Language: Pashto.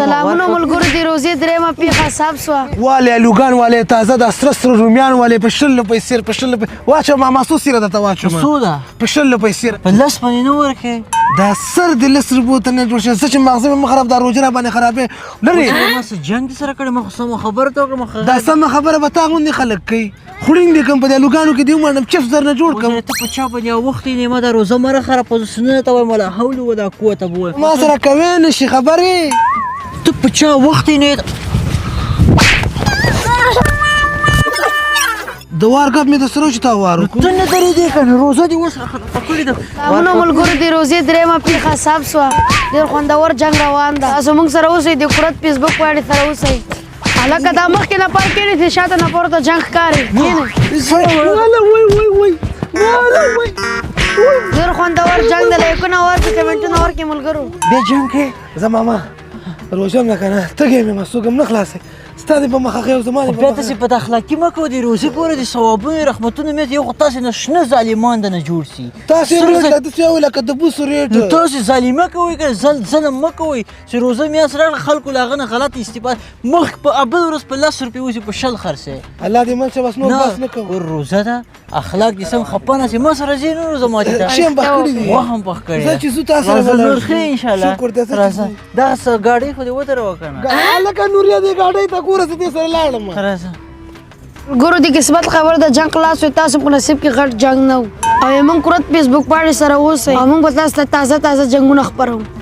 سلامونه ملګرو د روزې درېیمه پیښه حساب سوه والې الوګان والې تازه د سره سره رومیان والې په 100 پیسې په 100 واچو ماما څو سیره درته واچوم څو ده په 100 پیسې په 10 باندې نه ورکې دا سر د 10 روپو ته نه جوړ شي څه چې مغزه مې خراب دا روجره باندې خرابې لري ما څه جنګ سره کړی ما خو سمه خبره ته وکړم دا سمه خبره به تا غوندې خلک کوي خورینګ دې کوم په دې الوګانو کې دې ومنم چپس درنه جوړ کړم ته په چا باندې وخت یې ما دا روزه مره خراب پوزیشنونه ته وایم ولا حول ولا قوت ابو ما سره کوي نشي خبرې ته په چا وخت نه دوار کب مې د سره چې تا وارو ته نه درېدې کنه روزه دې اوس پکړې ده سلامونه ملګرو د روزې درېیمه پیښه حساب سوه ډېر خوندور جنګ روان ده تاسو موږ سره اوسئ د قرت فیسبوک پاڼې سره اوسئ هلکه دا مخکې نه پر کېنې چې شاته نه پورته جنګ ښکاري ډېر خوندور جنګ دی لایکونه ورکړي کمنټونه ورکړي ملګرو بیا جنګ کې زه ماما روژه م نه که نه تږی مې مسوږم نه خلاصوي ستا دې په مخه خې او زما دې بیا تاسې په اخلاقي مه کوئ د روزې پورې د ثوابونو رحمتونو مې یو خو تاسې نه شنه ظالمان د نه جوړ سي تاسې ریټ داسې یو لکه د بوسو ریټ نو تاسې ظالمه کوئ که ظلم مه کوئ چې روزه میاشت راغله خلکو له هغه نه غلط استفاده مخ په بل ورځ په 10 روپۍ اوسي په 100 خرڅوي الله دې من شه بس نور بس نه کوو روزه ده اخلاق دې سم خپه نه سي ما سره ځې نه روزه ماتې ته شی هم پخ کړي دي غوښه هم پخ کړې زه چې زو تا سره راځه نور ښه انشاءالله شکر دې راځه دغه ګاډۍ خو دې ودروه که نه هلکه نوریا دې ګاډۍ ته ګوره زه دې سره لاړم راځه ګورو د قسمت خبر د جنګ خلاص وي تاسو په نصیب کې غټ جنګ نه و او موږ قرت فیسبوک پاڼې سره اوسئ او موږ به تاسو ته تازه جنګونه خپروو